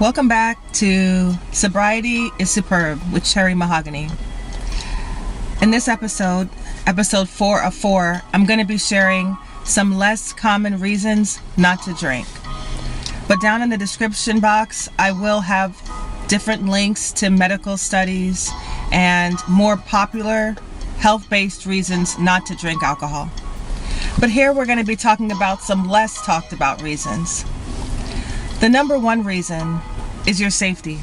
Welcome back to Sobriety is Superb with Cherry Mahogany. In this episode 4 of 4, I'm going to be sharing some less common reasons not to drink. But down in the description box, I will have different links to medical studies and more popular health-based reasons not to drink alcohol. But here we're going to be talking about some less talked about reasons. The number one reason is your safety.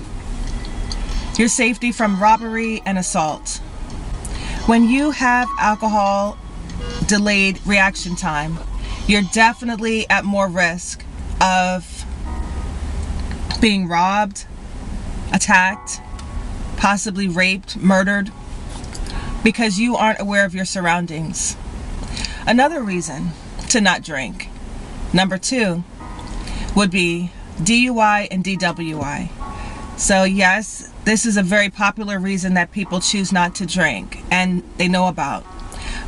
Your safety from robbery and assault. When you have alcohol delayed reaction time, you're definitely at more risk of being robbed, attacked, possibly raped, murdered, because you aren't aware of your surroundings. Another reason to not drink, number 2, would be DUI and DWI. So yes, this is a very popular reason that people choose not to drink and they know about.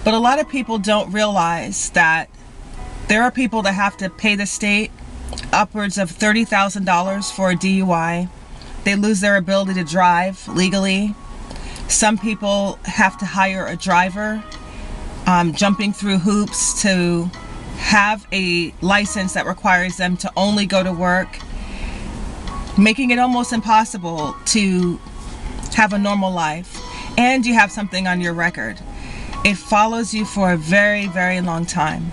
But a lot of people don't realize that there are people that have to pay the state upwards of $30,000 for a DUI. They lose their ability to drive legally. Some people have to hire a driver, jumping through hoops to have a license that requires them to only go to work, making it almost impossible to have a normal life. And you have something on your record. It follows you for a very, very long time.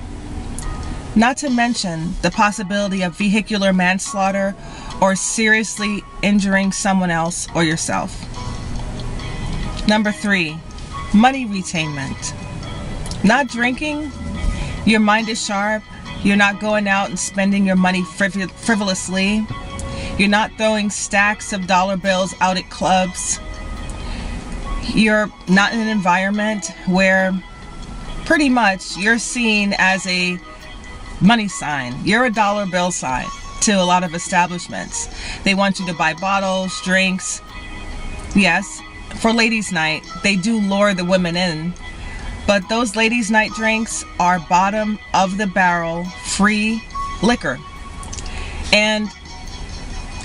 Not to mention the possibility of vehicular manslaughter or seriously injuring someone else or yourself. Number 3, money retainment. Not drinking, your mind is sharp, you're not going out and spending your money frivolously, you're not throwing stacks of dollar bills out at clubs, you're not in an environment where pretty much you're seen as a money sign, you're a dollar bill sign to a lot of establishments. They want you to buy bottles, drinks. Yes, for ladies' night, they do lure the women in. But those ladies' night drinks are bottom of the barrel free liquor. And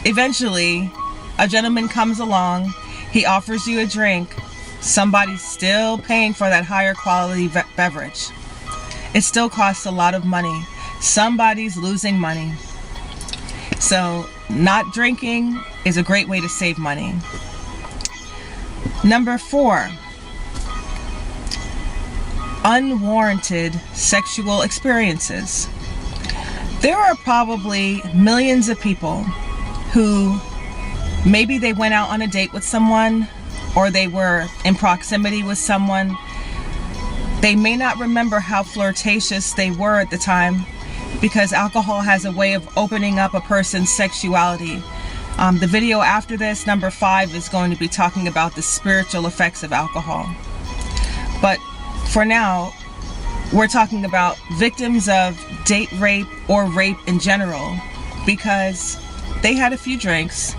eventually, a gentleman comes along, he offers you a drink, somebody's still paying for that higher quality beverage. It still costs a lot of money. Somebody's losing money. So, not drinking is a great way to save money. Number 4. Unwarranted sexual experiences. There are probably millions of people who maybe they went out on a date with someone or they were in proximity with someone. They may not remember how flirtatious they were at the time because alcohol has a way of opening up a person's sexuality. The video after this, number 5, is going to be talking about the spiritual effects of alcohol. But for now, we're talking about victims of date rape or rape in general because they had a few drinks,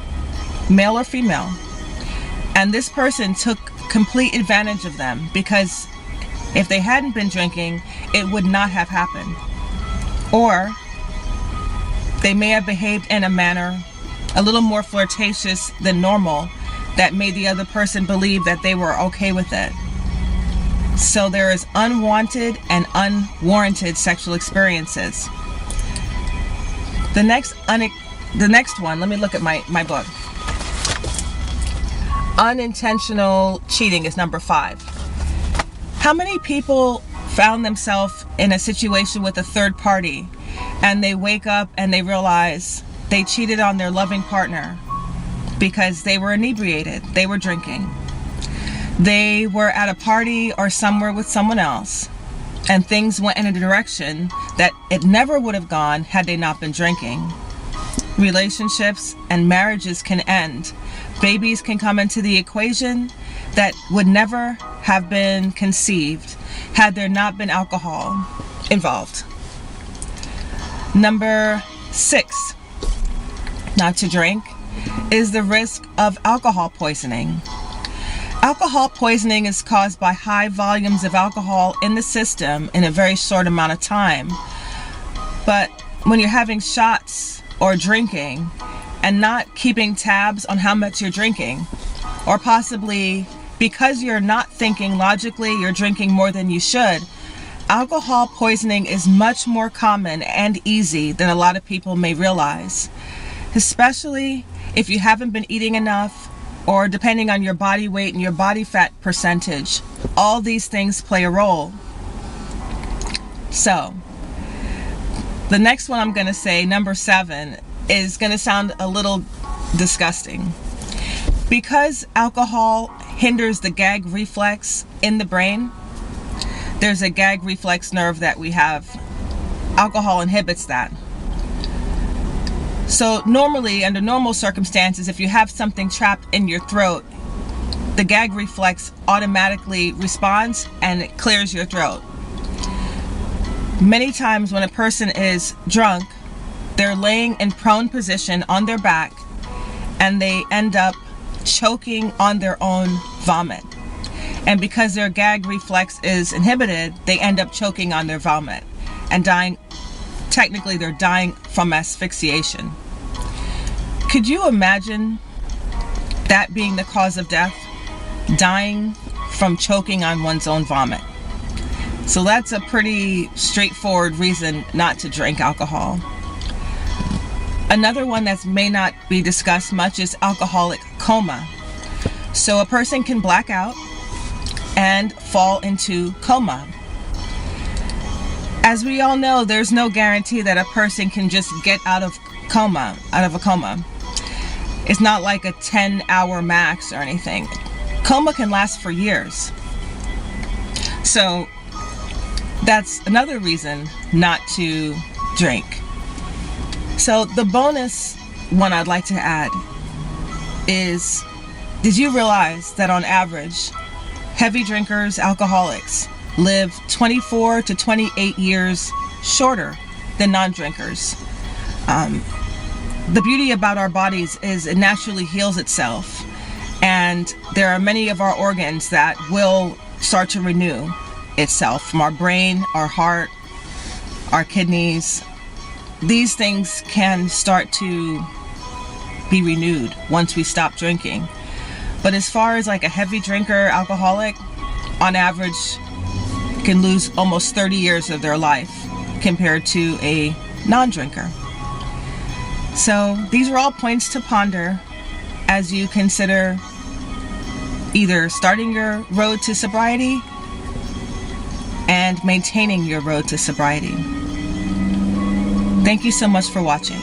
male or female, and this person took complete advantage of them because if they hadn't been drinking, it would not have happened. Or they may have behaved in a manner a little more flirtatious than normal that made the other person believe that they were okay with it. So there is unwanted and unwarranted sexual experiences. The next one, let me look at my book. Unintentional cheating is number 5. How many people found themselves in a situation with a third party and they wake up and they realize they cheated on their loving partner because they were inebriated, they were drinking. They were at a party or somewhere with someone else and things went in a direction that it never would have gone had they not been drinking. Relationships and marriages can end. Babies can come into the equation that would never have been conceived had there not been alcohol involved. Number 6, not to drink, is the risk of alcohol poisoning. Alcohol poisoning is caused by high volumes of alcohol in the system in a very short amount of time. But when you're having shots or drinking, and not keeping tabs on how much you're drinking, or possibly because you're not thinking logically, you're drinking more than you should. Alcohol poisoning is much more common and easy than a lot of people may realize, especially if you haven't been eating enough, or depending on your body weight and your body fat percentage. All these things play a role. So, the next one I'm going to say, number 7, is going to sound a little disgusting. Because alcohol hinders the gag reflex in the brain, there's a gag reflex nerve that we have. Alcohol inhibits that. So normally, under normal circumstances, if you have something trapped in your throat, the gag reflex automatically responds and it clears your throat. Many times when a person is drunk, they're laying in prone position on their back and they end up choking on their own vomit. And because their gag reflex is inhibited, they end up choking on their vomit and dying. Technically, they're dying from asphyxiation. Could you imagine that being the cause of death? Dying from choking on one's own vomit. So that's a pretty straightforward reason not to drink alcohol. Another one that may not be discussed much is alcoholic coma. So a person can black out and fall into coma. As we all know, there's no guarantee that a person can just get out of a coma. It's not like a 10-hour max or anything. Coma can last for years. So that's another reason not to drink. So the bonus one I'd like to add is, did you realize that on average, heavy drinkers, alcoholics, live 24 to 28 years shorter than non-drinkers? The beauty about our bodies is it naturally heals itself, and there are many of our organs that will start to renew itself, from our brain, our heart, our kidneys. These things can start to be renewed once we stop drinking. But as far as like a heavy drinker, alcoholic, on average can lose almost 30 years of their life compared to a non-drinker. So these are all points to ponder as you consider either starting your road to sobriety and maintaining your road to sobriety. Thank you so much for watching.